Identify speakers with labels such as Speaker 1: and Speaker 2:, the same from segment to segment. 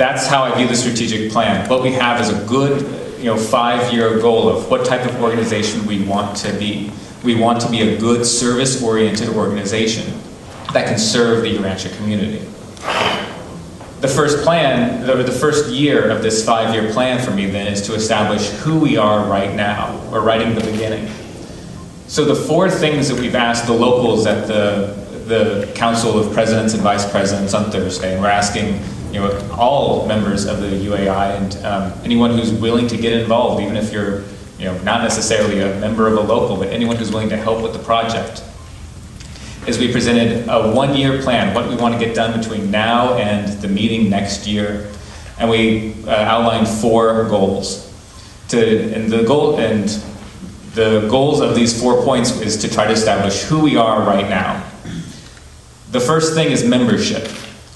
Speaker 1: that's how I view the strategic plan. What we have is a good 5-year goal of what type of organization we want to be. We want to be a good service-oriented organization that can serve the Urantia community. The first plan, or the first year of this 5-year plan for me then is to establish who we are right now, or right in the beginning. So the 4 things that we've asked the locals at the Council of Presidents and Vice Presidents on Thursday, and we're asking all members of the UAI and anyone who's willing to get involved, even if you're not necessarily a member of a local, but anyone who's willing to help with the project, is we presented a 1-year plan, what we want to get done between now and the meeting next year. And we outlined 4 goals. The goals of these 4 points is to try to establish who we are right now. The first thing is membership.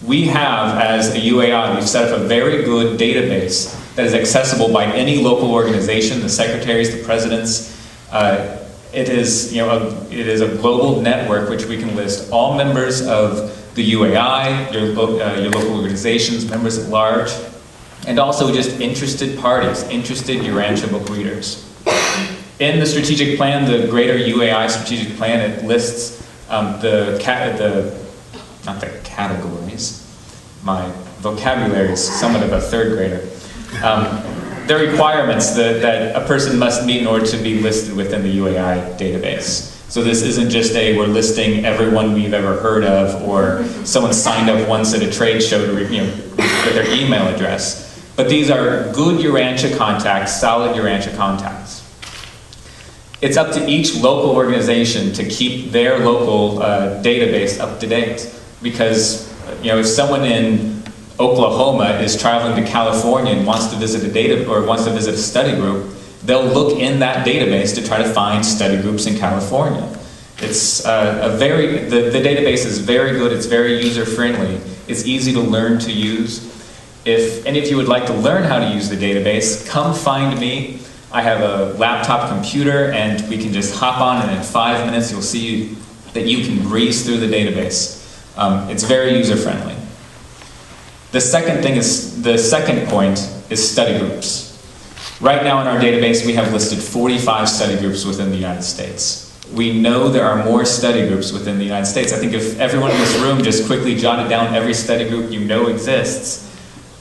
Speaker 1: We have, as a UAI, we've set up a very good database that is accessible by any local organization, the secretaries, the presidents. It is a global network which we can list all members of the UAI, your local organizations, members at large, and also just interested parties, interested Urantia book readers. In the strategic plan, the greater UAI strategic plan, it lists not the categories. My vocabulary is somewhat of a 3rd grader. The requirements that a person must meet in order to be listed within the UAI database. So this isn't just we're listing everyone we've ever heard of, or someone signed up once at a trade show to with their email address. But these are good Urantia contacts, solid Urantia contacts. It's up to each local organization to keep their local database up to date, because if someone in Oklahoma is traveling to California and wants to visit a study group, they'll look in that database to try to find study groups in California. It's the database is very good. It's very user friendly. It's easy to learn to use. If any of you would like to learn how to use the database, come find me. I have a laptop computer, and we can just hop on, and in 5 minutes you'll see that you can breeze through the database. It's very user friendly. The second point is study groups. Right now in our database, we have listed 45 study groups within the United States. We know there are more study groups within the United States. I think if everyone in this room just quickly jotted down every study group exists,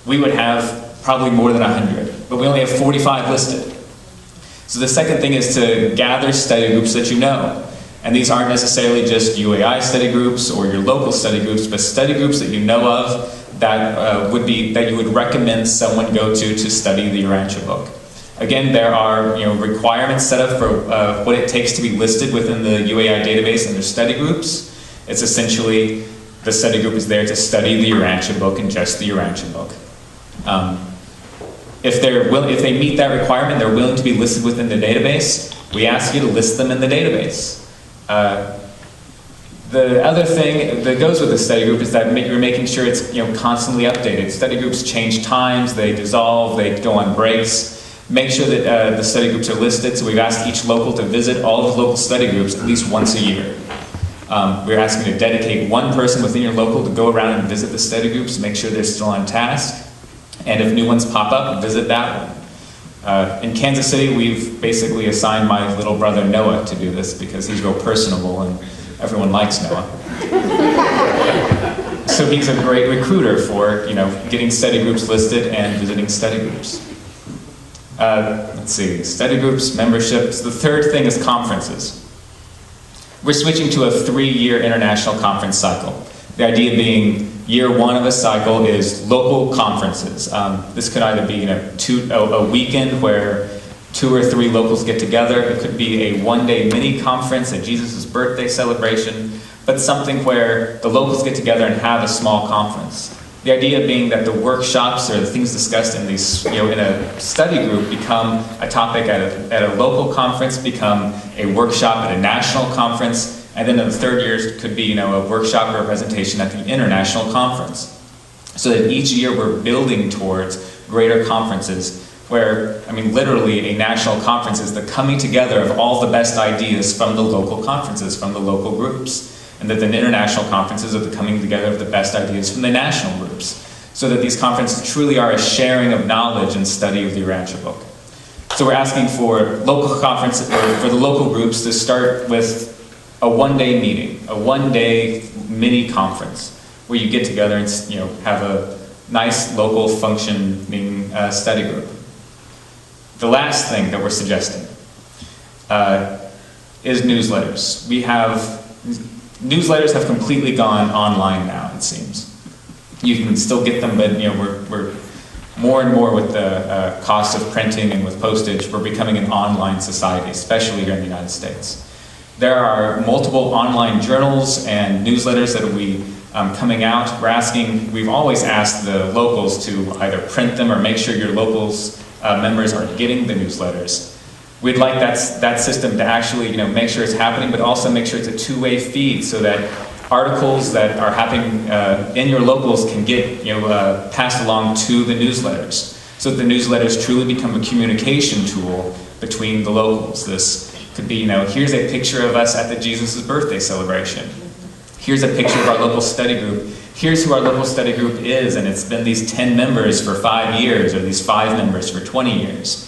Speaker 1: we would have probably more than 100, but we only have 45 listed. So the second thing is to gather study groups that you know. And these aren't necessarily just UAI study groups or your local study groups, but study groups that you know of that you would recommend someone go to study the Urantia book. Again, there are requirements set up for what it takes to be listed within the UAI database and their study groups. It's essentially the study group is there to study the Urantia book and just the Urantia book. If they meet that requirement, they're willing to be listed within the database, we ask you to list them in the database. The other thing that goes with the study group is that you're making sure it's constantly updated. Study groups change times, they dissolve, they go on breaks. Make sure that the study groups are listed. So we've asked each local to visit all of the local study groups at least once a year. We're asking you to dedicate one person within your local to go around and visit the study groups, make sure they're still on task. And if new ones pop up, visit that one. In Kansas City, we've basically assigned my little brother Noah to do this because he's real personable and everyone likes Noah. So he's a great recruiter for getting study groups listed and visiting study groups. Let's see, study groups, memberships. The third thing is conferences. We're switching to a 3-year international conference cycle. The idea being year 1 of a cycle is local conferences. This could either be a weekend where 2 or 3 locals get together. It could be a 1-day mini conference, a Jesus' birthday celebration, but something where the locals get together and have a small conference. The idea being that the workshops or the things discussed in these, in a study group become a topic at a local conference, become a workshop at a national conference, and then in the 3rd year could be, a workshop or a presentation at the international conference. So that each year we're building towards greater conferences where, literally a national conference is the coming together of all the best ideas from the local conferences, from the local groups. And that the international conferences are the coming together of the best ideas from the national groups. so that these conferences truly are a sharing of knowledge and study of the Urantia book. So we're asking for local conferences, or for the local groups to start with a one-day meeting, a one-day mini conference, where you get together and have a nice local functioning study group. The last thing that we're suggesting is newsletters. Newsletters have completely gone online now, it seems. You can still get them, but we're more and more with the cost of printing and with postage, we're becoming an online society, especially here in the United States. There are multiple online journals and newsletters that will be coming out. We've always asked the locals to either print them or make sure your locals members are getting the newsletters. We'd like that system to actually make sure it's happening, but also make sure it's a two-way feed so that articles that are happening in your locals can get passed along to the newsletters, so that the newsletters truly become a communication tool between the locals. This could be, here's a picture of us at the Jesus' birthday celebration. Here's a picture of our local study group. Here's who our local study group is, and it's been these 10 members for 5 years, or these 5 members for 20 years.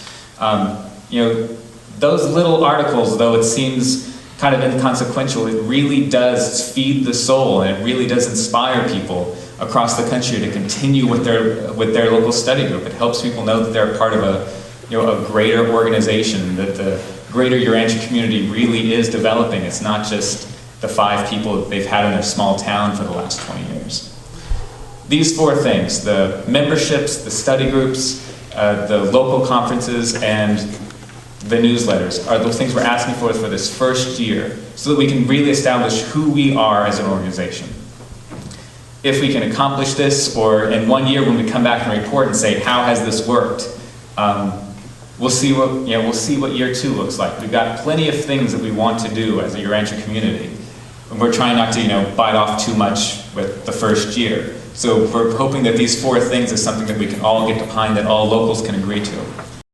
Speaker 1: Those little articles, though it seems kind of inconsequential, it really does feed the soul, and it really does inspire people across the country to continue with their local study group. It helps people know that they're part of a greater organization, that the greater Urantia community really is developing. It's not just the 5 people that they've had in their small town for the last 20 years. These 4 things, the memberships, the study groups, the local conferences, and the newsletters, are those things we're asking for this first year, so that we can really establish who we are as an organization. If we can accomplish this, or in 1 year when we come back and report and say, how has this worked? We'll see what year 2 looks like. We've got plenty of things that we want to do as a Urantia community, and we're trying not to bite off too much with the first year. So we're hoping that these 4 things is something that we can all get behind, that all locals can agree to.